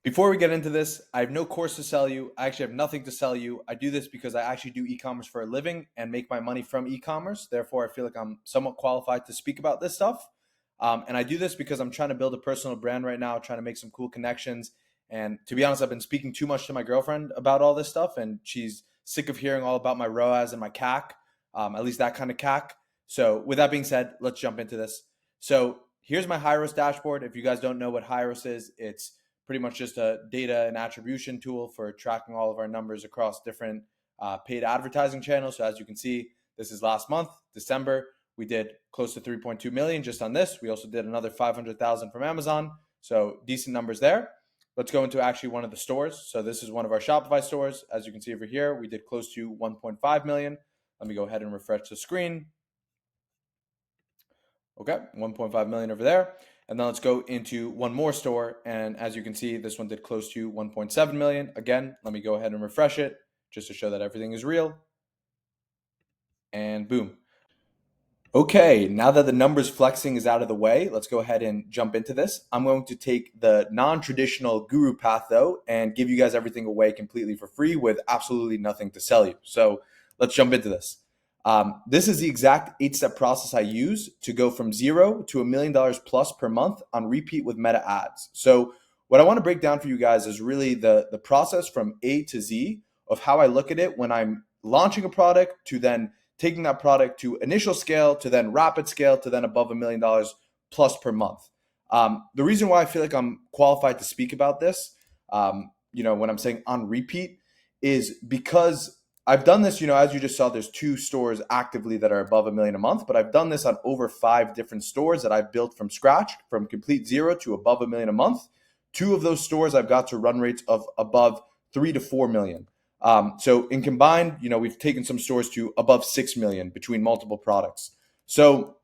Before we get into this, I have no course to sell you. I actually have nothing to sell you. I do this because I actually do e-commerce for a living and make my money from e-commerce. Therefore, I feel like I'm somewhat qualified to speak about this stuff. And I do this because I'm trying to build a personal brand right now, trying to make some cool connections. And to be honest, I've been speaking too much to my girlfriend about all this stuff, and she's sick of hearing all about my ROAS and my CAC, at least that kind of CAC. So with that being said, let's jump into this. So here's my Hyros dashboard. If you guys don't know what Hyros is, it's pretty much just a data and attribution tool for tracking all of our numbers across different paid advertising channels. So as you can see, this is last month, December. We did close to 3.2 million just on this. We also did another 500,000 from Amazon. So decent numbers there. Let's go into actually one of the stores. So this is one of our Shopify stores. As you can see over here, we did close to 1.5 million. Let me go ahead and refresh the screen. Okay, 1.5 million over there. And then let's go into one more store. And as you can see, this one did close to 1.7 million. Again, let me go ahead and refresh it just to show that everything is real. And boom. Okay, now that the numbers flexing is out of the way, let's go ahead and jump into this. I'm going to take the non-traditional guru path though, and give you guys everything away completely for free with absolutely nothing to sell you. So let's jump into this. This is the exact 8-step process I use to go from $0 to $1 million plus per month on repeat with Meta ads. So what I want to break down for you guys is really the process from A to Z of how I look at it when I'm launching a product to then taking that product to initial scale, to then rapid scale, to then above $1 million plus per month. The reason why I feel like I'm qualified to speak about this, when I'm saying on repeat, is because I've done this, as you just saw, there's 2 stores actively that are above $1 million a month, but I've done this on over 5 different stores that I've built from scratch, from complete zero to above $1 million a month. 2 of those stores I've got to run rates of above 3 to 4 million. So in combined, we've taken some stores to above 6 million between multiple products. So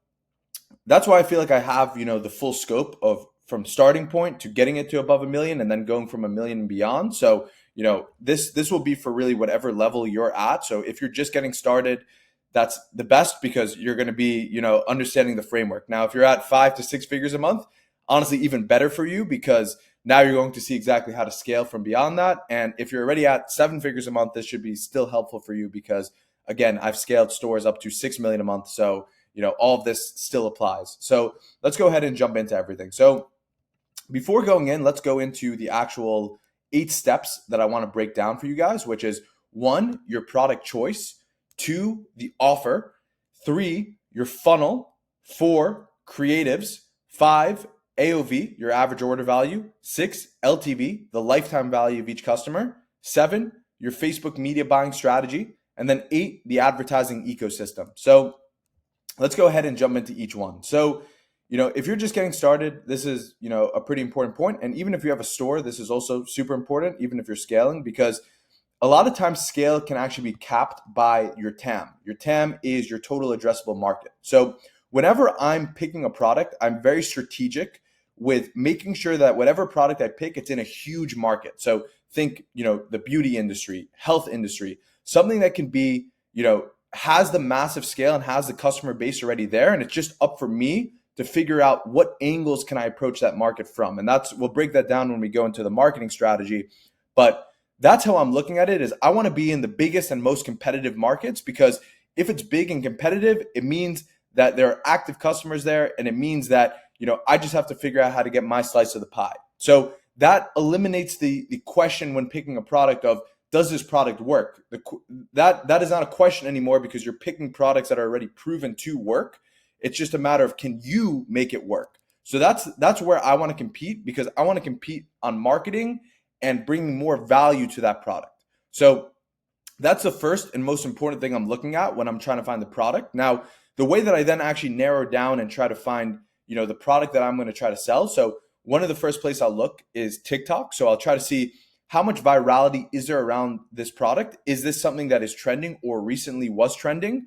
that's why I feel like I have, the full scope of from starting point to getting it to above 1 million and then going from 1 million and beyond. So, this will be for really whatever level you're at. So if you're just getting started, that's the best because you're going to be, understanding the framework. Now, if you're at 5 to 6 figures a month, honestly, even better for you because now you're going to see exactly how to scale from beyond that. And if you're already at 7 figures a month, this should be still helpful for you because, again, I've scaled stores up to 6 million a month. So, all of this still applies. So let's go ahead and jump into everything. So before going in, let's go into the actual 8 steps that I want to break down for you guys, which is 1, your product choice, 2, the offer, 3, your funnel, 4, creatives, 5, AOV, your average order value, 6, LTV, the lifetime value of each customer, 7, your Facebook media buying strategy, and then 8, the advertising ecosystem. So let's go ahead and jump into each one. So, if you're just getting started, this is, a pretty important point. And even if you have a store, this is also super important, even if you're scaling, because a lot of times scale can actually be capped by your TAM. Your TAM is your total addressable market. So whenever I'm picking a product, I'm very strategic with making sure that whatever product I pick, it's in a huge market. So think, the beauty industry, health industry, something that can be, has the massive scale and has the customer base already there. And it's just up for me to figure out what angles can I approach that market from. And we'll break that down when we go into the marketing strategy. But that's how I'm looking at it is I want to be in the biggest and most competitive markets because if it's big and competitive, it means that there are active customers there. And it means that, I just have to figure out how to get my slice of the pie. So that eliminates the question when picking a product of, does this product work? That is not a question anymore because you're picking products that are already proven to work. It's just a matter of, can you make it work? So that's where I want to compete because I want to compete on marketing and bringing more value to that product. So that's the first and most important thing I'm looking at when I'm trying to find the product. Now, the way that I then actually narrow down and try to find, the product that I'm going to try to sell. So one of the first places I'll look is TikTok. So I'll try to see how much virality is there around this product? Is this something that is trending or recently was trending?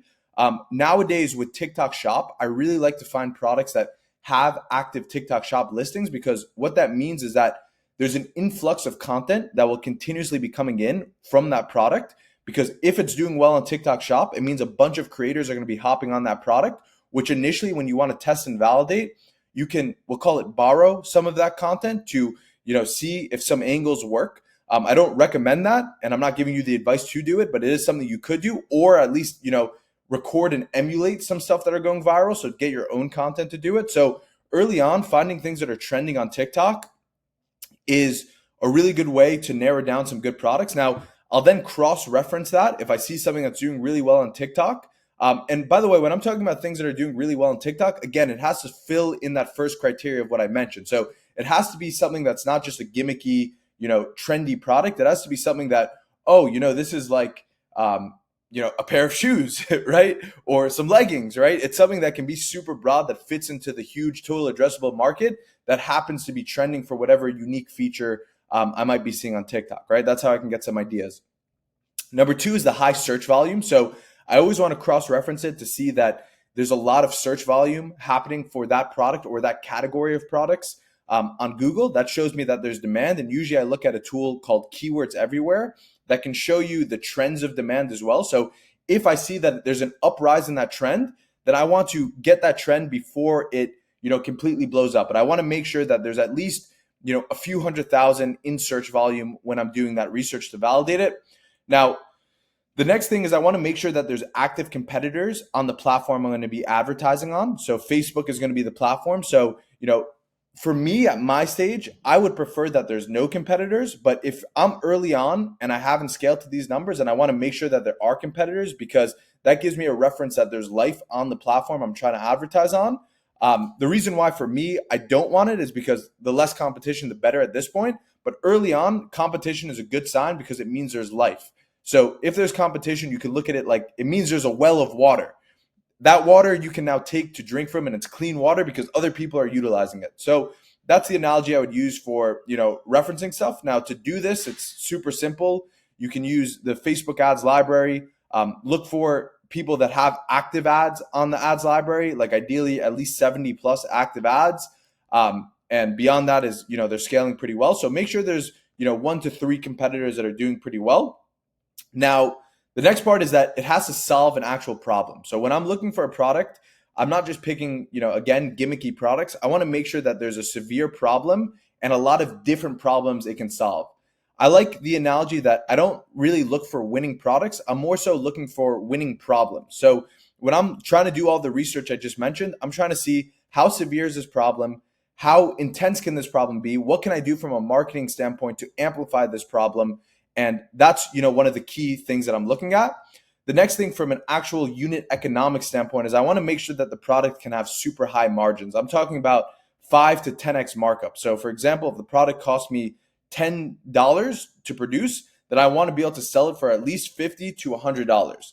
Nowadays with TikTok Shop, I really like to find products that have active TikTok Shop listings because what that means is that there's an influx of content that will continuously be coming in from that product because if it's doing well on TikTok Shop, it means a bunch of creators are going to be hopping on that product, which initially when you want to test and validate, we'll call it borrow some of that content to, see if some angles work. I don't recommend that, and I'm not giving you the advice to do it, but it is something you could do, or at least, record and emulate some stuff that are going viral. So get your own content to do it. So early on, finding things that are trending on TikTok is a really good way to narrow down some good products. Now, I'll then cross-reference that if I see something that's doing really well on TikTok. And by the way, when I'm talking about things that are doing really well on TikTok, again, it has to fill in that first criteria of what I mentioned. So it has to be something that's not just a gimmicky, trendy product. It has to be something that, this is like, a pair of shoes, right? Or some leggings, right? It's something that can be super broad that fits into the huge total addressable market that happens to be trending for whatever unique feature I might be seeing on TikTok, right? That's how I can get some ideas. Number 2 is the high search volume. So I always want to cross-reference it to see that there's a lot of search volume happening for that product or that category of products on Google. That shows me that there's demand. And usually I look at a tool called Keywords Everywhere that can show you the trends of demand as well. So if I see that there's an uprise in that trend, then I want to get that trend before it, completely blows up. But I want to make sure that there's at least, a few 100,000 in search volume when I'm doing that research to validate it. Now, the next thing is I want to make sure that there's active competitors on the platform I'm going to be advertising on. So Facebook is going to be the platform. So, for me at my stage, I would prefer that there's no competitors. But if I'm early on and I haven't scaled to these numbers, and I want to make sure that there are competitors, because that gives me a reference that there's life on the platform I'm trying to advertise on. The reason why for me, I don't want it is because the less competition, the better at this point. But early on, competition is a good sign because it means there's life. So if there's competition, you can look at it like it means there's a well of water. That water you can now take to drink from, and it's clean water because other people are utilizing it. So that's the analogy I would use for, referencing stuff. Now, to do this, it's super simple. You can use the Facebook ads library. Look for people that have active ads on the ads library, like ideally at least 70 plus active ads. And beyond that is, they're scaling pretty well. So make sure there's, 1 to 3 competitors that are doing pretty well. Now, the next part is that it has to solve an actual problem. So when I'm looking for a product, I'm not just picking, again, gimmicky products. I want to make sure that there's a severe problem and a lot of different problems it can solve. I like the analogy that I don't really look for winning products. I'm more so looking for winning problems. So when I'm trying to do all the research I just mentioned, I'm trying to see how severe is this problem? How intense can this problem be? What can I do from a marketing standpoint to amplify this problem? And that's, one of the key things that I'm looking at. The next thing from an actual unit economic standpoint is I want to make sure that the product can have super high margins. I'm talking about 5 to 10x markup. So for example, if the product cost me $10 to produce, then I want to be able to sell it for at least $50 to $100.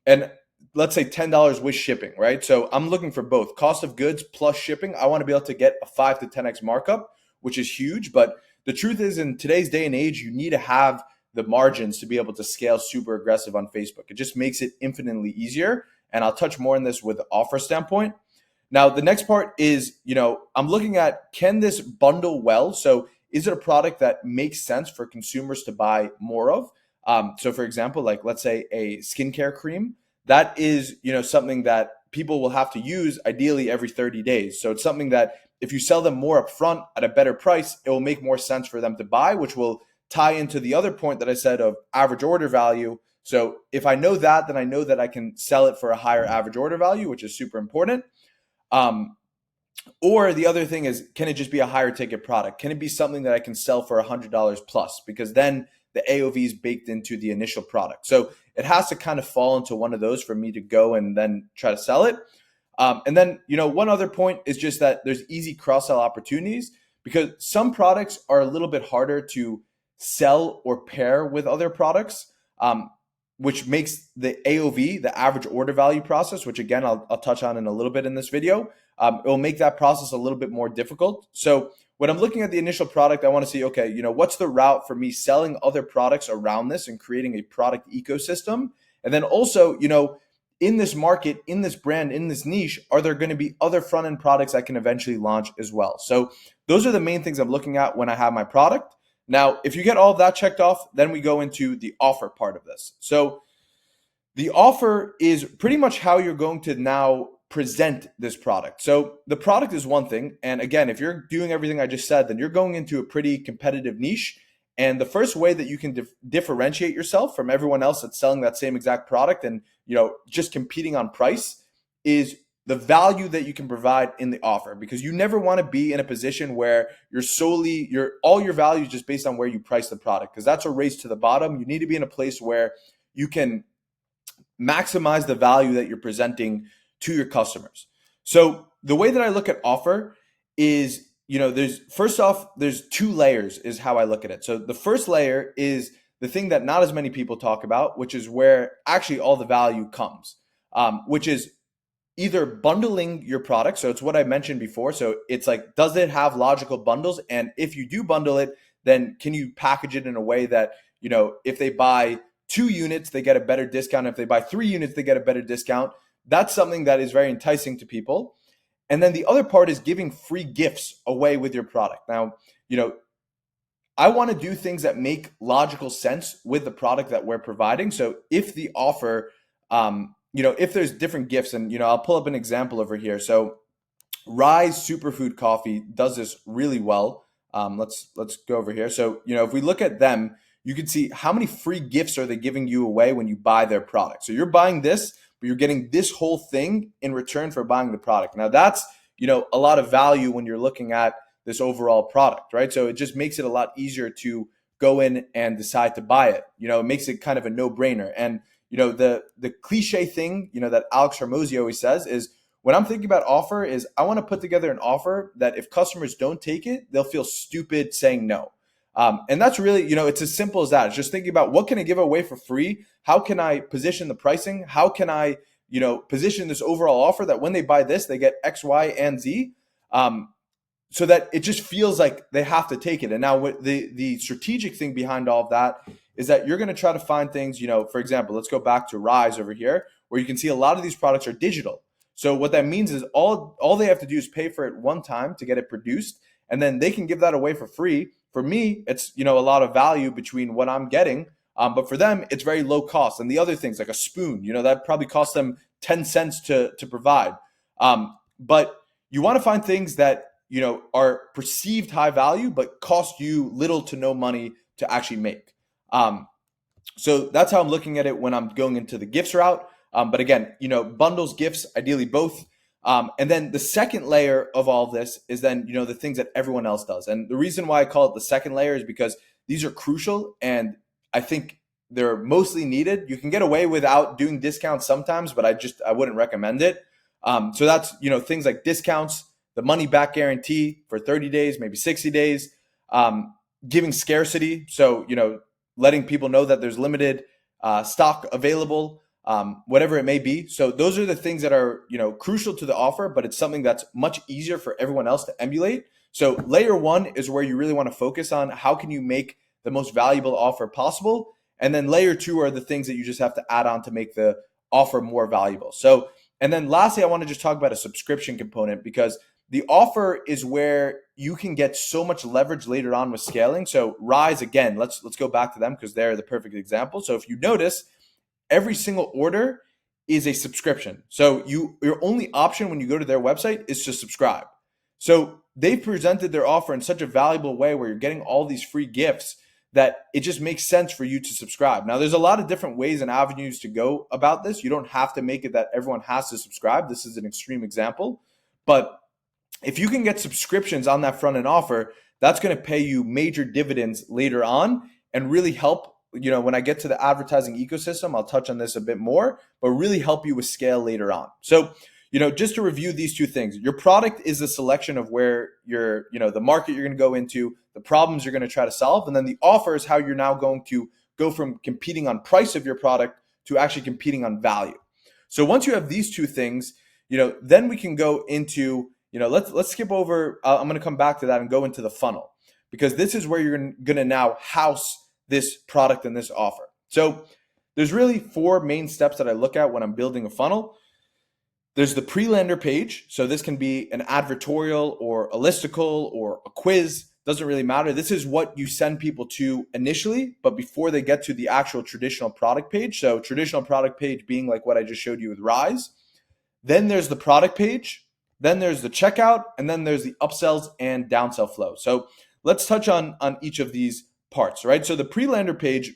And let's say $10 with shipping, right? So I'm looking for both cost of goods plus shipping. I want to be able to get a 5 to 10x markup, which is huge. But the truth is, in today's day and age, you need to have the margins to be able to scale super aggressive on Facebook. It just makes it infinitely easier. And I'll touch more on this with the offer standpoint. Now, the next part is, I'm looking at, can this bundle well? So is it a product that makes sense for consumers to buy more of? So for example, like let's say a skincare cream, that is, something that people will have to use ideally every 30 days. So it's something that if you sell them more upfront at a better price, it will make more sense for them to buy, which will tie into the other point that I said of average order value. So if I know that, then I know that I can sell it for a higher average order value, which is super important. Or the other thing is, can it just be a higher ticket product? Can it be something that I can sell for $100 plus? Because then the AOV is baked into the initial product. So it has to kind of fall into one of those for me to go and then try to sell it. And then, one other point is just that there's easy cross-sell opportunities because some products are a little bit harder to sell or pair with other products, which makes the AOV, the average order value process, which again, I'll touch on in a little bit in this video, it will make that process a little bit more difficult. So when I'm looking at the initial product, I want to see, okay, what's the route for me selling other products around this and creating a product ecosystem? And then also, in this market, in this brand, in this niche, are there going to be other front-end products I can eventually launch as well? So those are the main things I'm looking at when I have my product. Now, if you get all of that checked off, then we go into the offer part of this. So the offer is pretty much how you're going to now present this product. So the product is one thing. And again, if you're doing everything I just said, then you're going into a pretty competitive niche. And the first way that you can differentiate yourself from everyone else that's selling that same exact product and, just competing on price is the value that you can provide in the offer, because you never want to be in a position where all your value is just based on where you price the product, because that's a race to the bottom. You need to be in a place where you can maximize the value that you're presenting to your customers. So the way that I look at offer is, there's two layers is how I look at it. So the first layer is the thing that not as many people talk about, which is where actually all the value comes, which is either bundling your product. So it's what I mentioned before. So it's like, does it have logical bundles? And if you do bundle it, then can you package it in a way that, if they buy 2 units, they get a better discount. If they buy 3 units, they get a better discount. That's something that is very enticing to people. And then the other part is giving free gifts away with your product. Now, I want to do things that make logical sense with the product that we're providing. So if the offer, if there's different gifts, and, I'll pull up an example over here. So Rise Superfood Coffee does this really well. Let's go over here. So, if we look at them, you can see how many free gifts are they giving you away when you buy their product. So you're buying this, but you're getting this whole thing in return for buying the product. Now that's, a lot of value when you're looking at this overall product, right? So it just makes it a lot easier to go in and decide to buy it. It makes it kind of a no-brainer. And, the cliche thing, that Alex Hormozy always says is, when I'm thinking about offer is I want to put together an offer that if customers don't take it, they'll feel stupid saying no. And that's really, it's as simple as that. It's just thinking about what can I give away for free? How can I position the pricing? How can I, position this overall offer that when they buy this, they get X, Y, and Z, so that it just feels like they have to take it. And now what the strategic thing behind all of that is that you're going to try to find things, for example, let's go back to Rise over here, where you can see a lot of these products are digital. So what that means is all they have to do is pay for it one time to get it produced, and then they can give that away for free. For me, it's a lot of value between what I'm getting, but for them, it's very low cost. And the other things like a spoon, that probably costs them 10 cents to provide. But you want to find things that are perceived high value, but cost you little to no money to actually make. So that's how I'm looking at it when I'm going into the gifts route. But again, bundles, gifts, ideally both. And then the second layer of all of this is then, the things that everyone else does. And the reason why I call it the second layer is because these are crucial, and I think they're mostly needed. You can get away without doing discounts sometimes, but I wouldn't recommend it. So that's, things like discounts, the money back guarantee for 30 days, maybe 60 days, giving scarcity. So, letting people know that there's limited stock available, whatever it may be. So those are the things that are, crucial to the offer, but it's something that's much easier for everyone else to emulate. So layer one is where you really want to focus on how can you make the most valuable offer possible. And then layer two are the things that you just have to add on to make the offer more valuable. So, and then lastly, I want to just talk about a subscription component, because the offer is where you can get so much leverage later on with scaling. So Rise, again, let's go back to them because they're the perfect example. So if you notice, every single order is a subscription. So your only option when you go to their website is to subscribe. So they've presented their offer in such a valuable way where you're getting all these free gifts that it just makes sense for you to subscribe. Now, there's a lot of different ways and avenues to go about this. You don't have to make it that everyone has to subscribe. This is an extreme example. But if you can get subscriptions on that front end offer, that's going to pay you major dividends later on and really help. When I get to the advertising ecosystem, I'll touch on this a bit more, but really help you with scale later on. So, just to review these two things, your product is a selection of where the market you're going to go into, the problems you're going to try to solve. And then the offer is how you're now going to go from competing on price of your product to actually competing on value. So once you have these two things, then we can go into, let's skip over. I'm going to come back to that and go into the funnel, because this is where you're going to now house this product and this offer. So there's really 4 main steps that I look at when I'm building a funnel. There's the pre-lander page. So this can be an advertorial or a listicle or a quiz. Doesn't really matter. This is what you send people to initially, but before they get to the actual traditional product page. So traditional product page being like what I just showed you with Rise. Then there's the product page, then there's the checkout, and then there's the upsells and downsell flow. So let's touch on each of these parts, right? So the pre-lander page,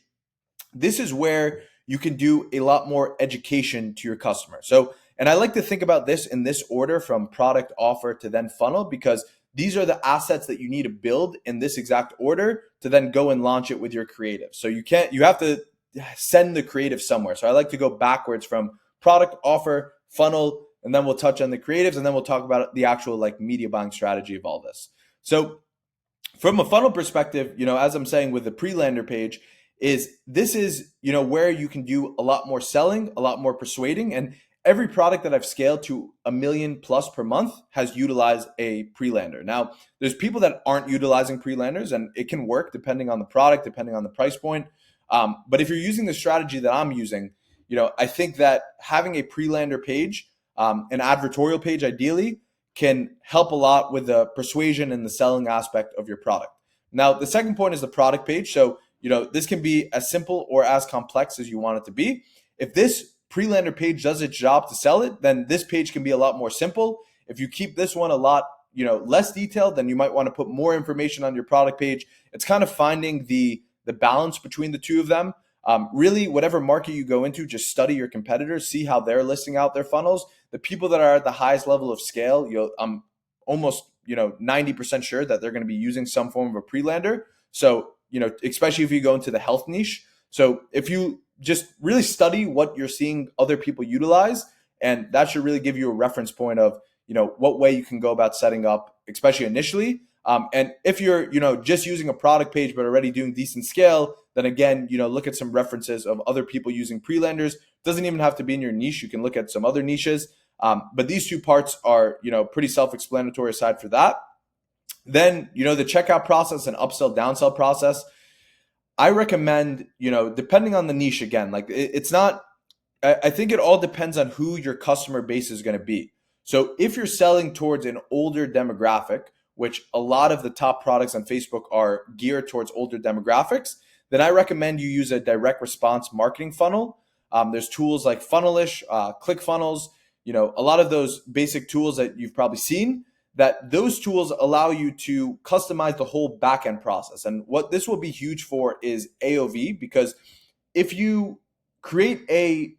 this is where you can do a lot more education to your customer. So, and I like to think about this in this order from product, offer to then funnel, because these are the assets that you need to build in this exact order to then go and launch it with your creative. So you have to send the creative somewhere. So I like to go backwards from product, offer, funnel, and then we'll touch on the creatives, and then we'll talk about the actual like media buying strategy of all this. So from a funnel perspective, as I'm saying with the pre-lander page, this is where you can do a lot more selling, a lot more persuading, and every product that I've scaled to 1 million plus per month has utilized a pre-lander. Now, there's people that aren't utilizing pre-landers, and it can work depending on the product, depending on the price point. But if you're using the strategy that I'm using, I think that having a pre-lander page, an advertorial page ideally, can help a lot with the persuasion and the selling aspect of your product. Now, the second point is the product page. So, this can be as simple or as complex as you want it to be. If this pre-lander page does its job to sell it, then this page can be a lot more simple. If you keep this one a lot, less detailed, then you might want to put more information on your product page. It's kind of finding the balance between the two of them. Really, whatever market you go into, just study your competitors, see how they're listing out their funnels. The people that are at the highest level of scale, I'm almost 90% sure that they're going to be using some form of a pre-lander. So, especially if you go into the health niche. So if you just really study what you're seeing other people utilize, and that should really give you a reference point of, what way you can go about setting up, especially initially. And if you're, just using a product page, but already doing decent scale, then again, look at some references of other people using pre-landers. Doesn't even have to be in your niche. You can look at some other niches. But these two parts are, pretty self-explanatory aside for that. Then, the checkout process and upsell, downsell process, I recommend, depending on the niche again, like it's not, I think it all depends on who your customer base is going to be. So if you're selling towards an older demographic, which a lot of the top products on Facebook are geared towards older demographics, then I recommend you use a direct response marketing funnel. There's tools like Funnelish, ClickFunnels, a lot of those basic tools that you've probably seen, that those tools allow you to customize the whole backend process. And what this will be huge for is AOV, because if you create a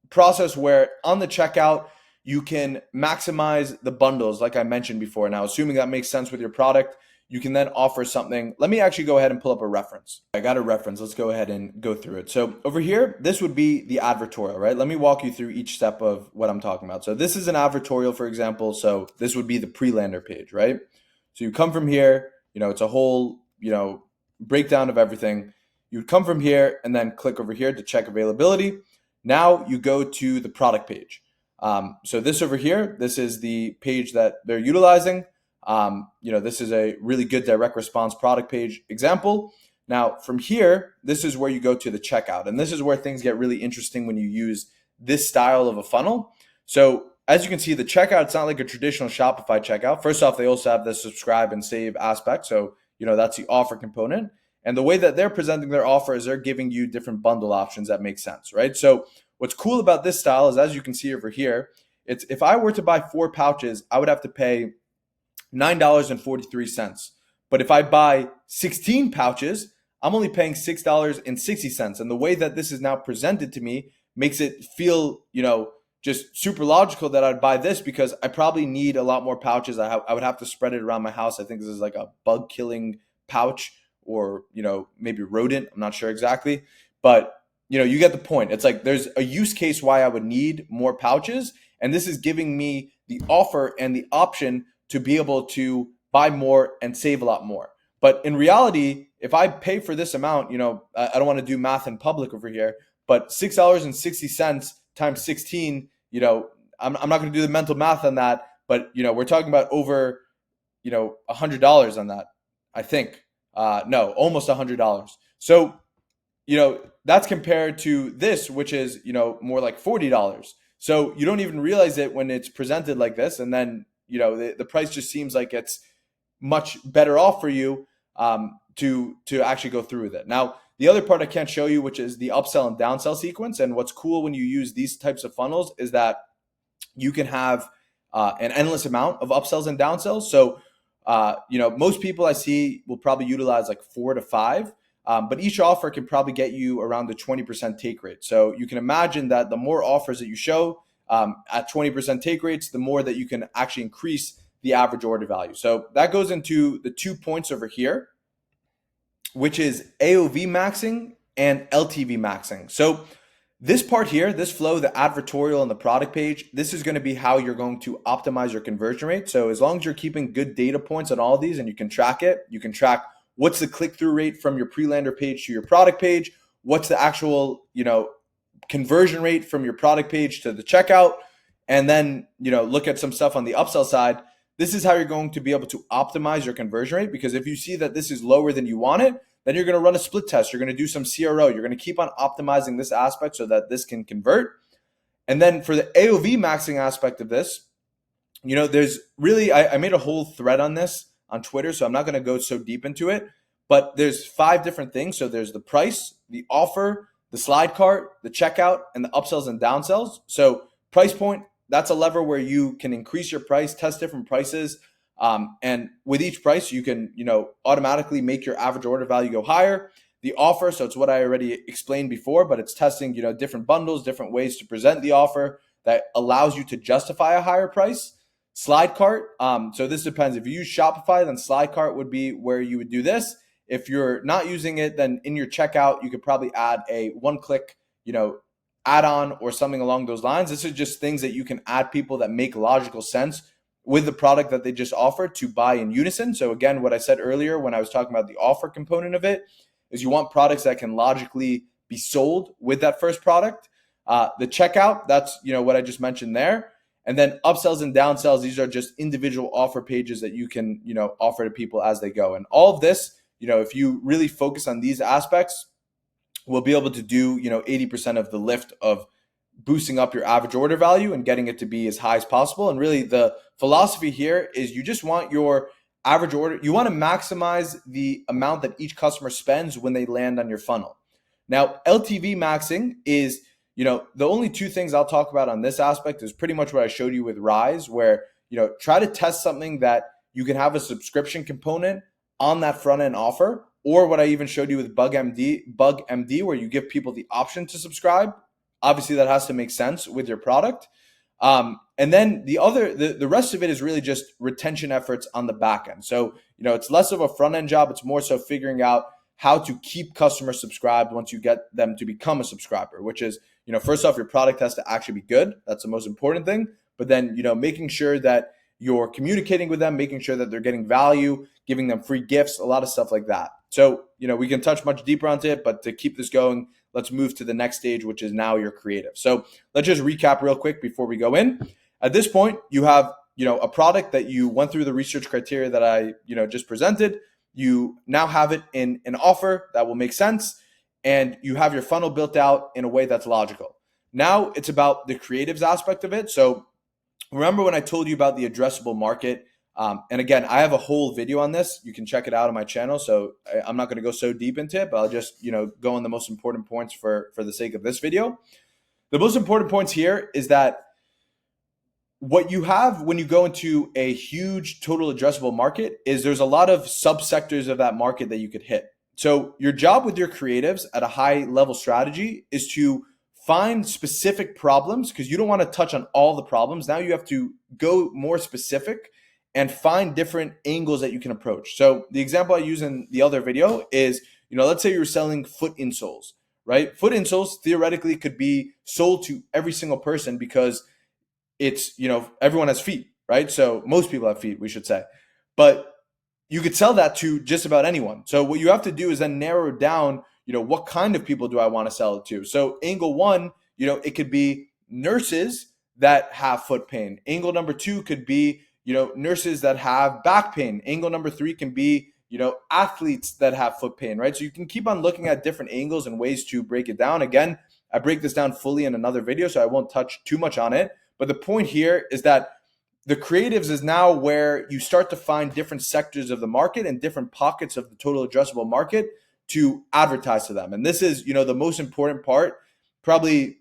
process where on the checkout, you can maximize the bundles, like I mentioned before. Now, assuming that makes sense with your product, you can then offer something. Let me actually go ahead and pull up a reference. I got a reference. Let's go ahead and go through it. So over here, this would be the advertorial, right? Let me walk you through each step of what I'm talking about. So this is an advertorial, for example. So this would be the pre-lander page, right? So you come from here, it's a whole, breakdown of everything. You come from here and then click over here to check availability. Now you go to the product page. So this over here, this is the page that they're utilizing. This is a really good direct response product page example. Now from here, this is where you go to the checkout. And this is where things get really interesting when you use this style of a funnel. So as you can see, the checkout, it's not like a traditional Shopify checkout. First off, they also have the subscribe and save aspect. So, that's the offer component. And the way that they're presenting their offer is they're giving you different bundle options that make sense, right? So what's cool about this style is, as you can see over here, it's if I were to buy 4 pouches, I would have to pay $9.43. But if I buy 16 pouches, I'm only paying $6.60. And the way that this is now presented to me makes it feel, just super logical that I'd buy this, because I probably need a lot more pouches. I would have to spread it around my house. I think this is like a bug killing pouch, or, maybe rodent. I'm not sure exactly. But, you get the point. It's like there's a use case why I would need more pouches. And this is giving me the offer and the option to be able to buy more and save a lot more. But in reality, if I pay for this amount, I don't want to do math in public over here, but $6.60 times 16, I'm not going to do the mental math on that, but, we're talking about over, $100 on that, I think. No, almost $100. So, that's compared to this, which is, more like $40. So you don't even realize it when it's presented like this. And then, the price just seems like it's much better off for you to actually go through with it. Now, the other part I can't show you, which is the upsell and downsell sequence. And what's cool when you use these types of funnels is that you can have an endless amount of upsells and downsells. So, most people I see will probably utilize like 4 to 5, but each offer can probably get you around the 20% take rate. So you can imagine that the more offers that you show at 20% take rates, the more that you can actually increase the average order value. So that goes into the 2 points over here, which is AOV maxing and LTV maxing. So this part here, this flow, the advertorial and the product page, this is going to be how you're going to optimize your conversion rate. So as long as you're keeping good data points on all of these and you can track it, you can track what's the click-through rate from your pre-lander page to your product page, what's the actual, conversion rate from your product page to the checkout, and then, look at some stuff on the upsell side. This is how you're going to be able to optimize your conversion rate, because if you see that this is lower than you want it, then you're going to run a split test. You're going to do some CRO. You're going to keep on optimizing this aspect so that this can convert. And then for the AOV maxing aspect of this, there's really, I made a whole thread on this on Twitter, so I'm not going to go so deep into it, but there's 5 different things. So there's the price, the offer, the slide cart, the checkout, and the upsells and downsells. So price point, that's a lever where you can increase your price, test different prices. And with each price, you can, automatically make your average order value go higher. The offer, so it's what I already explained before, but it's testing, different bundles, different ways to present the offer that allows you to justify a higher price. Slide cart, so this depends. If you use Shopify, then slide cart would be where you would do this. If you're not using it, then in your checkout, you could probably add a one-click, add-on or something along those lines. This is just things that you can add people that make logical sense with the product that they just offered to buy in unison. So again, what I said earlier when I was talking about the offer component of it is you want products that can logically be sold with that first product. The checkout, that's what I just mentioned there. And then upsells and downsells, these are just individual offer pages that you can offer to people as they go. And all of this, if you really focus on these aspects, we'll be able to do 80% of the lift of boosting up your average order value and getting it to be as high as possible. And really the philosophy here is you just want your average order, you want to maximize the amount that each customer spends when they land on your funnel. Now, LTV maxing is, the only 2 things I'll talk about on this aspect is pretty much what I showed you with Rise, where, try to test something that you can have a subscription component on that front end offer, or what I even showed you with Bug MD, where you give people the option to subscribe. Obviously, that has to make sense with your product. And then the rest of it is really just retention efforts on the back end. So, it's less of a front end job. It's more so figuring out how to keep customers subscribed once you get them to become a subscriber, which is, first off, your product has to actually be good. That's the most important thing. But then, making sure that you're communicating with them, making sure that they're getting value, giving them free gifts, a lot of stuff like that. So, we can touch much deeper onto it, but to keep this going, let's move to the next stage, which is now your creative. So let's just recap real quick before we go in. At this point, you have, a product that you went through the research criteria that I, just presented. You now have it in an offer that will make sense, and you have your funnel built out in a way that's logical. Now it's about the creatives aspect of it. So remember when I told you about the addressable market? And again, I have a whole video on this. You can check it out on my channel. So I'm not going to go so deep into it, but I'll just, go on the most important points for the sake of this video. The most important points here is that what you have when you go into a huge total addressable market is there's a lot of subsectors of that market that you could hit. So your job with your creatives at a high level strategy is to find specific problems, because you don't want to touch on all the problems. Now you have to go more specific and find different angles that you can approach. So the example I use in the other video is, let's say you're selling foot insoles, right? Foot insoles theoretically could be sold to every single person because it's, everyone has feet, right? So most people have feet, we should say. But you could sell that to just about anyone. So what you have to do is then narrow down, what kind of people do I want to sell it to? So angle 1, it could be nurses that have foot pain. Angle number 2 could be, nurses that have back pain. Angle number 3 can be, athletes that have foot pain, right? So you can keep on looking at different angles and ways to break it down. Again, I break this down fully in another video, so I won't touch too much on it. But the point here is that the creatives is now where you start to find different sectors of the market and different pockets of the total addressable market to advertise to them. And this is, the most important part. Probably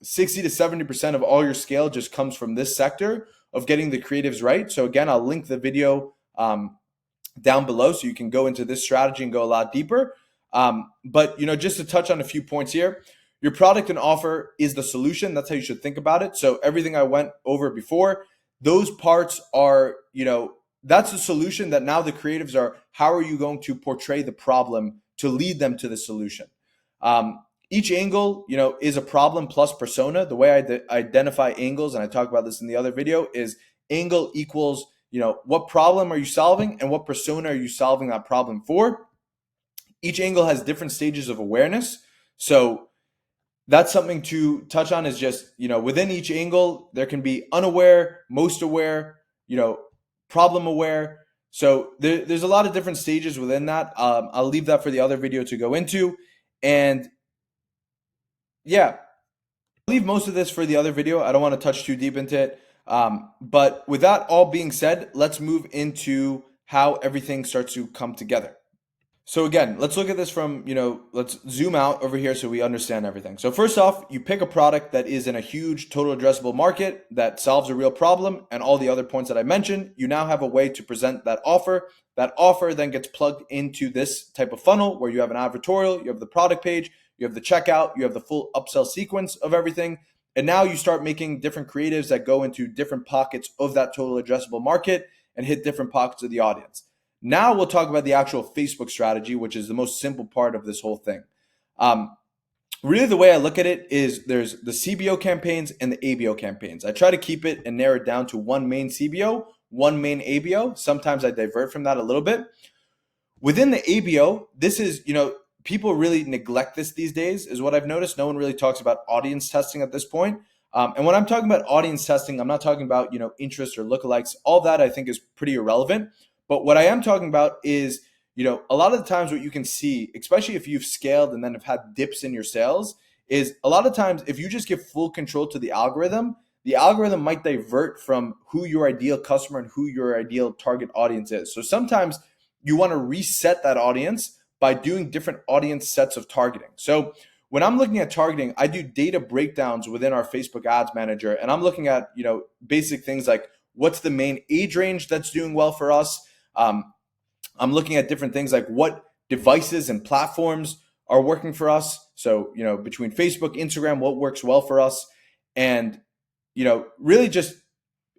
60 to 70% of all your scale just comes from this sector of getting the creatives right. So again, I'll link the video down below so you can go into this strategy and go a lot deeper. But just to touch on a few points here, your product and offer is the solution. That's how you should think about it. So everything I went over before, those parts are, that's the solution. That now the creatives are, how are you going to portray the problem to lead them to the solution? Each angle, is a problem plus persona. The way I identify angles, and I talk about this in the other video, is angle equals, what problem are you solving and what persona are you solving that problem for? Each angle has different stages of awareness. So that's something to touch on, is just, within each angle, there can be unaware, most aware, problem aware. So there's a lot of different stages within that. I'll leave that for the other video to go into. And yeah, I'll leave most of this for the other video. I don't want to touch too deep into it. But with that all being said, let's move into how everything starts to come together. So again, let's look at this from, let's zoom out over here so we understand everything. So first off, you pick a product that is in a huge total addressable market that solves a real problem, and all the other points that I mentioned. You now have a way to present that offer. That offer then gets plugged into this type of funnel where you have an advertorial, you have the product page, you have the checkout, you have the full upsell sequence of everything. And now you start making different creatives that go into different pockets of that total addressable market and hit different pockets of the audience. Now we'll talk about the actual Facebook strategy, which is the most simple part of this whole thing. Really, the way I look at it is there's the CBO campaigns and the ABO campaigns. I try to keep it and narrow it down to one main CBO, one main ABO. Sometimes I divert from that a little bit. Within the ABO, this is, people really neglect this these days, is what I've noticed. No one really talks about audience testing at this point. And when I'm talking about audience testing, I'm not talking about, interest or lookalikes. All that I think is pretty irrelevant. But what I am talking about is, a lot of the times what you can see, especially if you've scaled and then have had dips in your sales, is a lot of times if you just give full control to the algorithm might divert from who your ideal customer and who your ideal target audience is. So sometimes you want to reset that audience by doing different audience sets of targeting. So when I'm looking at targeting, I do data breakdowns within our Facebook ads manager, and I'm looking at, basic things like what's the main age range that's doing well for us. I'm looking at different things like what devices and platforms are working for us. So, between Facebook, Instagram, what works well for us, and, really just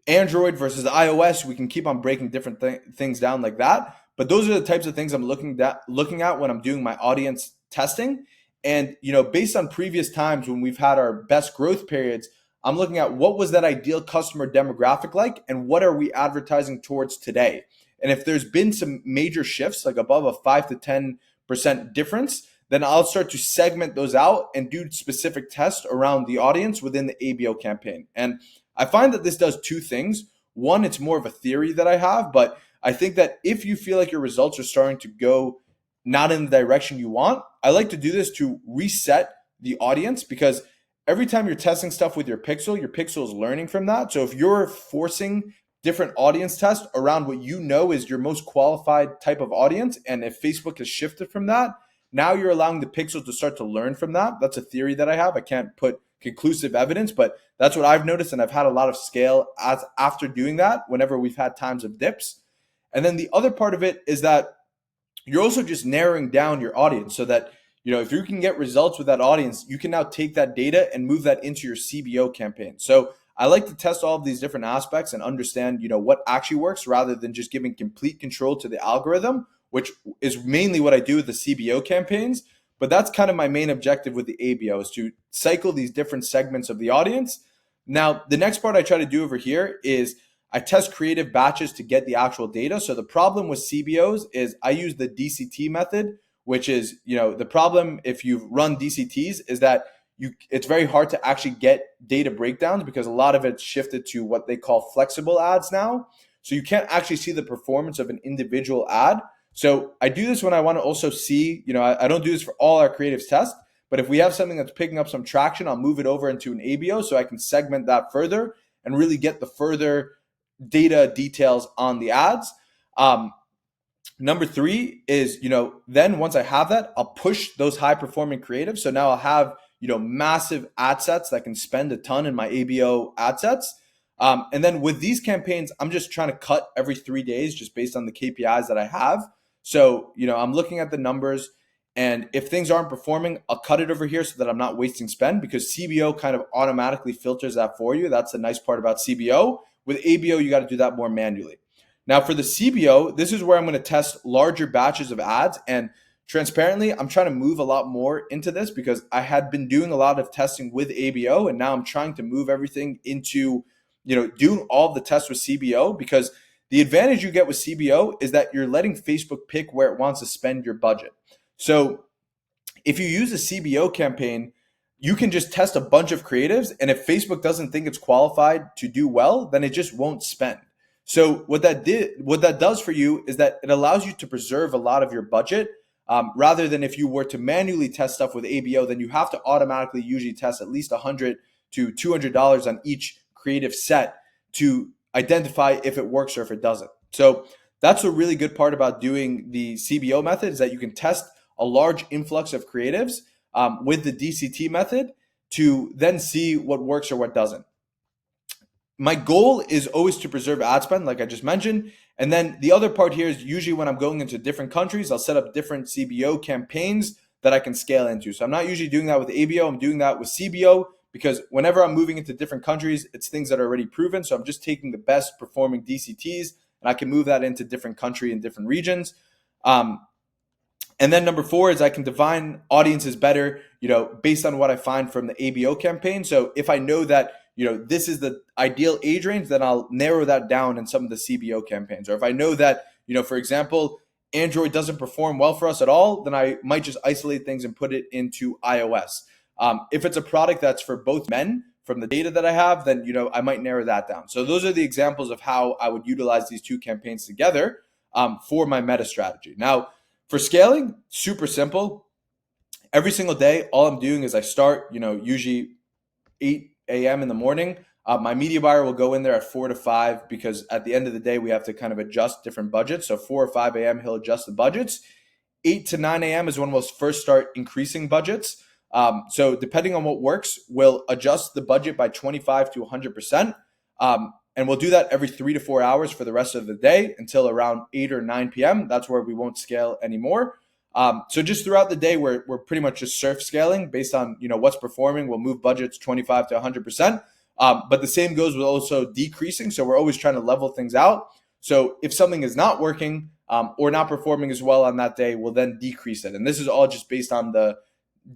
Android versus iOS, we can keep on breaking different things down like that. But those are the types of things I'm looking at when I'm doing my audience testing. And, based on previous times when we've had our best growth periods, I'm looking at what was that ideal customer demographic like, and what are we advertising towards today? And if there's been some major shifts, like above a 5 to 10% difference, then I'll start to segment those out and do specific tests around the audience within the ABO campaign. And I find that this does two things. One, it's more of a theory that I have, but I think that if you feel like your results are starting to go not in the direction you want, I like to do this to reset the audience, because every time you're testing stuff with your pixel is learning from that. So if you're forcing different audience tests around what is your most qualified type of audience, and if Facebook has shifted from that, now you're allowing the pixel to start to learn from that. That's a theory that I have. I can't put conclusive evidence, but that's what I've noticed, and I've had a lot of scale after doing that whenever we've had times of dips. And then the other part of it is that you're also just narrowing down your audience, so that if you can get results with that audience, you can now take that data and move that into your CBO campaign. So I like to test all of these different aspects and understand, what actually works, rather than just giving complete control to the algorithm, which is mainly what I do with the CBO campaigns. But that's kind of my main objective with the ABO, is to cycle these different segments of the audience. Now, the next part I try to do over here is I test creative batches to get the actual data. So the problem with CBOs is I use the DCT method, which is, the problem if you've run DCTs is that it's very hard to actually get data breakdowns, because a lot of it's shifted to what they call flexible ads now. So you can't actually see the performance of an individual ad. So I do this when I want to also see, I don't do this for all our creatives test, but if we have something that's picking up some traction, I'll move it over into an ABO so I can segment that further and really get the further data details on the ads. Number three is, then once I have that, I'll push those high performing creatives. So now I'll have, massive ad sets that can spend a ton in my ABO ad sets. And then with these campaigns, I'm just trying to cut every 3 days just based on the KPIs that I have. So, I'm looking at the numbers, and if things aren't performing, I'll cut it over here so that I'm not wasting spend, because CBO kind of automatically filters that for you. That's the nice part about CBO. With ABO, you got to do that more manually. Now for the CBO, this is where I'm going to test larger batches of ads. And transparently, I'm trying to move a lot more into this because I had been doing a lot of testing with ABO, and now I'm trying to move everything into, doing all of the tests with CBO, because the advantage you get with CBO is that you're letting Facebook pick where it wants to spend your budget. So if you use a CBO campaign, you can just test a bunch of creatives, and if Facebook doesn't think it's qualified to do well, then it just won't spend. So what that does for you is that it allows you to preserve a lot of your budget, rather than if you were to manually test stuff with ABO, then you have to automatically usually test at least $100 to $200 on each creative set to identify if it works or if it doesn't. So that's a really good part about doing the CBO method, is that you can test a large influx of creatives with the DCT method to then see what works or what doesn't. My goal is always to preserve ad spend, like I just mentioned. And then the other part here is usually when I'm going into different countries, I'll set up different CBO campaigns that I can scale into. So I'm not usually doing that with ABO. I'm doing that with CBO because whenever I'm moving into different countries, it's things that are already proven. So I'm just taking the best performing DCTs and I can move that into different country and different regions. And then number 4 is I can define audiences better, based on what I find from the ABO campaign. So if I know that, this is the ideal age range, then I'll narrow that down in some of the CBO campaigns. Or if I know that, for example, Android doesn't perform well for us at all, then I might just isolate things and put it into iOS. If it's a product that's for both men, from the data that I have, then, I might narrow that down. So those are the examples of how I would utilize these two campaigns together for my meta strategy. Now, for scaling, super simple. Every single day, all I'm doing is I start, usually 8 a.m. in the morning. My media buyer will go in there at 4 to 5 because at the end of the day, we have to kind of adjust different budgets. So 4 or 5 a.m., he'll adjust the budgets. 8 to 9 a.m. is when we'll first start increasing budgets. So depending on what works, we'll adjust the budget by 25 to 100%. And we'll do that every 3 to 4 hours for the rest of the day until around 8 or 9 p.m. That's where we won't scale anymore. So just throughout the day, we're pretty much just surf scaling based on what's performing. We'll move budgets 25 to 100%. But the same goes with also decreasing. So we're always trying to level things out. So if something is not working or not performing as well on that day, we'll then decrease it. And this is all just based on the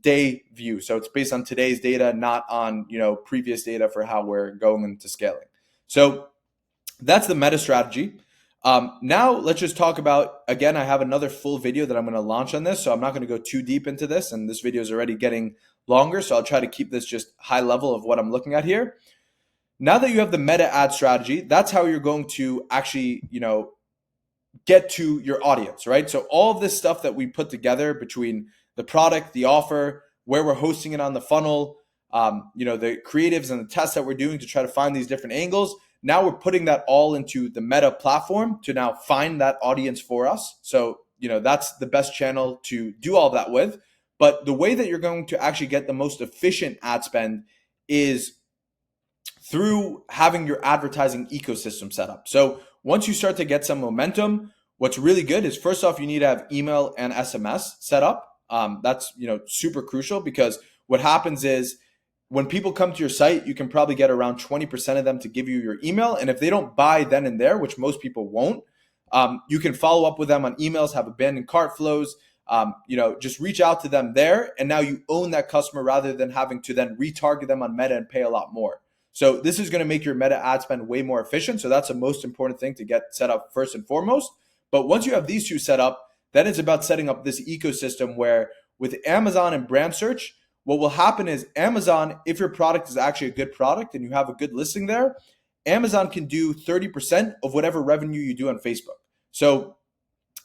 day view. So it's based on today's data, not on previous data for how we're going into scaling. So that's the meta strategy. Now let's just talk about, again, I have another full video that I'm going to launch on this. So I'm not going to go too deep into this, and this video is already getting longer. So I'll try to keep this just high level of what I'm looking at here. Now that you have the meta ad strategy, that's how you're going to actually, get to your audience, right? So all of this stuff that we put together between the product, the offer, where we're hosting it on the funnel, the creatives and the tests that we're doing to try to find these different angles. Now we're putting that all into the Meta platform to now find that audience for us. So, that's the best channel to do all that with. But the way that you're going to actually get the most efficient ad spend is through having your advertising ecosystem set up. So once you start to get some momentum, what's really good is, first off, you need to have email and SMS set up. That's super crucial, because what happens is when people come to your site, you can probably get around 20% of them to give you your email. And if they don't buy then and there, which most people won't, you can follow up with them on emails, have abandoned cart flows, just reach out to them there. And now you own that customer rather than having to then retarget them on Meta and pay a lot more. So this is going to make your Meta ad spend way more efficient. So that's the most important thing to get set up first and foremost. But once you have these two set up, then it's about setting up this ecosystem where with Amazon and brand search, what will happen is Amazon, if your product is actually a good product and you have a good listing there, Amazon can do 30% of whatever revenue you do on Facebook. So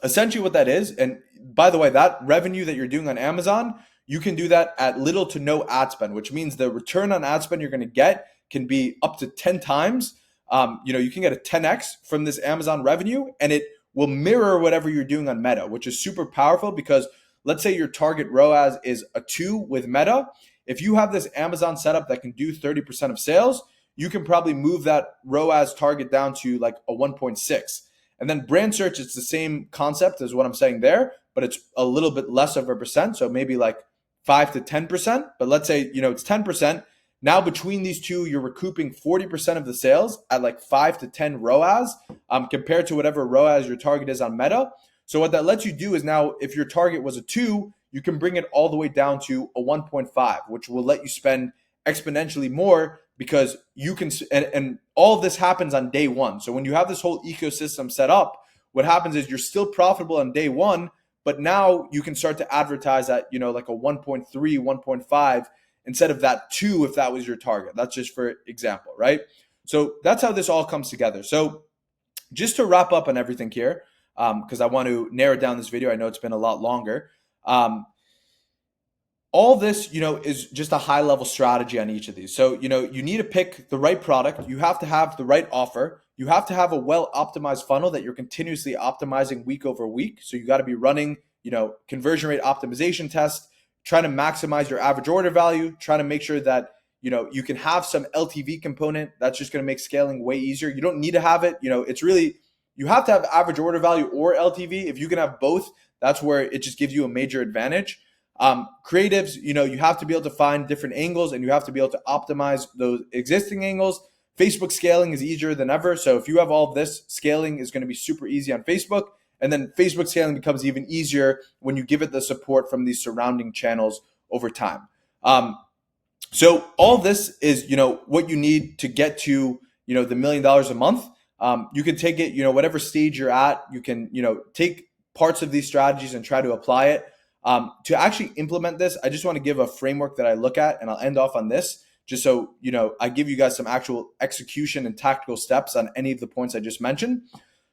essentially what that is, and by the way, that revenue that you're doing on Amazon, you can do that at little to no ad spend, which means the return on ad spend you're going to get can be up to 10 times. You can get a 10x from this Amazon revenue, and it will mirror whatever you're doing on Meta, which is super powerful because let's say your target ROAS is a 2 with Meta. if you have this Amazon setup that can do 30% of sales, you can probably move that ROAS target down to like a 1.6. And then brand search, it's the same concept as what I'm saying there, but it's a little bit less of a percent. So maybe like 5 to 10%, but let's say, it's 10%. Now between these two, you're recouping 40% of the sales at like 5 to 10 ROAS compared to whatever ROAS your target is on Meta. So what that lets you do is now if your target was a 2, you can bring it all the way down to a 1.5, which will let you spend exponentially more because you can, and all of this happens on day one. So when you have this whole ecosystem set up, what happens is you're still profitable on day one, but now you can start to advertise at, like a 1.3, 1.5 instead of that 2 if that was your target. That's just for example, right? So that's how this all comes together. So just to wrap up on everything here, because I want to narrow down this video. I know it's been a lot longer. All this, is just a high level strategy on each of these. So, you need to pick the right product. You have to have the right offer. You have to have a well optimized funnel that you're continuously optimizing week over week. So you got to be running, conversion rate optimization tests, trying to maximize your average order value, trying to make sure that, you can have some LTV component. That's just going to make scaling way easier. You don't need to have it. It's really, you have to have average order value or LTV. If you can have both, that's where it just gives you a major advantage. Creatives, you have to be able to find different angles and you have to be able to optimize those existing angles. Facebook scaling is easier than ever. So if you have all of this, scaling is going to be super easy on Facebook. And then Facebook scaling becomes even easier when you give it the support from these surrounding channels over time. So all this is, what you need to get to, the $1 million a month. You can take it, whatever stage you're at, you can, take parts of these strategies and try to apply it. To actually implement this, I just want to give a framework that I look at, and I'll end off on this just so, I give you guys some actual execution and tactical steps on any of the points I just mentioned.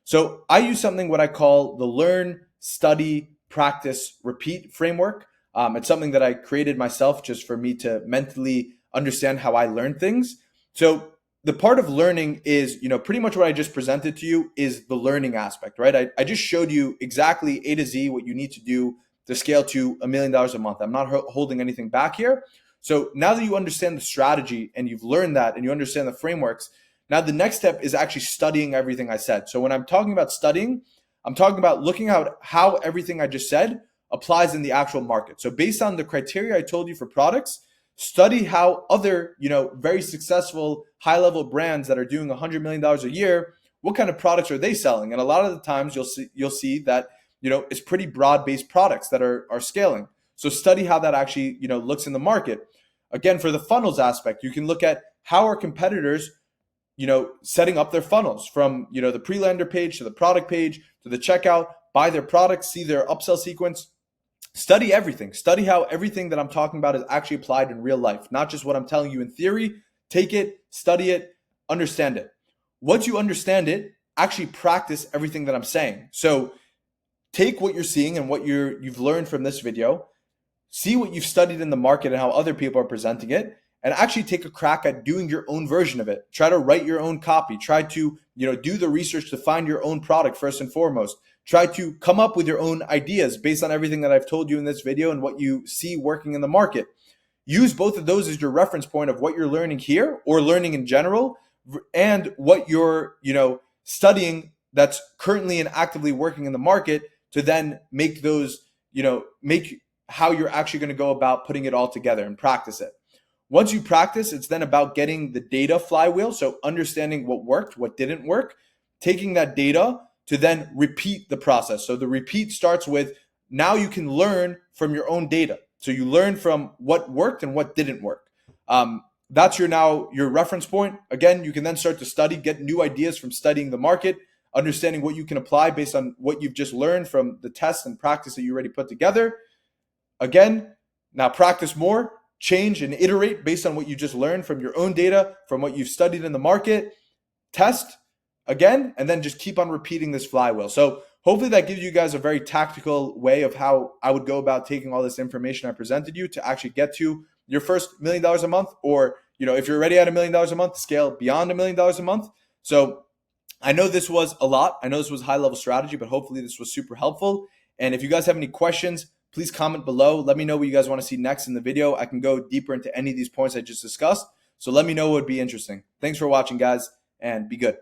So I use something what I call the learn, study, practice, repeat framework. It's something that I created myself just for me to mentally understand how I learn things. So the part of learning is, pretty much what I just presented to you is the learning aspect, right? I just showed you exactly A to Z what you need to do to scale to $1 million a month. I'm not holding anything back here. So now that you understand the strategy and you've learned that and you understand the frameworks, now the next step is actually studying everything I said. So when I'm talking about studying, I'm talking about looking at how everything I just said applies in the actual market. So based on the criteria I told you for products, study how other, very successful high-level brands that are doing $100 million a year, what kind of products are they selling? And a lot of the times you'll see that, it's pretty broad-based products that are scaling. So study how that actually, looks in the market. Again, for the funnels aspect, you can look at how are competitors, setting up their funnels from, the pre-landing page to the product page to the checkout, buy their products, see their upsell sequence. Study everything. Study how everything that I'm talking about is actually applied in real life, not just what I'm telling you in theory. Take it, study it, understand it. Once you understand it, actually practice everything that I'm saying. So take what you're seeing and what you've learned from this video, see what you've studied in the market and how other people are presenting it, and actually take a crack at doing your own version of it. Try to write your own copy. Try to, do the research to find your own product first and foremost. Try to come up with your own ideas based on everything that I've told you in this video and what you see working in the market. Use both of those as your reference point of what you're learning here or learning in general and what you're, studying that's currently and actively working in the market to then make those, make how you're actually going to go about putting it all together and practice it. Once you practice, it's then about getting the data flywheel. So understanding what worked, what didn't work, taking that data to then repeat the process. So the repeat starts with now you can learn from your own data. So you learn from what worked and what didn't work. That's your reference point. Again, you can then start to study, get new ideas from studying the market, understanding what you can apply based on what you've just learned from the tests and practice that you already put together. Again, now practice more, change and iterate based on what you just learned from your own data, from what you've studied in the market, test again, and then just keep on repeating this flywheel. So hopefully that gives you guys a very tactical way of how I would go about taking all this information I presented you to actually get to your first $1 million a month, or, if you're already at $1 million a month, scale beyond $1 million a month. So I know this was a lot. I know this was high level strategy, but hopefully this was super helpful. And if you guys have any questions, Please comment below. Let me know what you guys want to see next in the video. I can go deeper into any of these points I just discussed. So let me know what would be interesting. Thanks for watching, guys, and be good.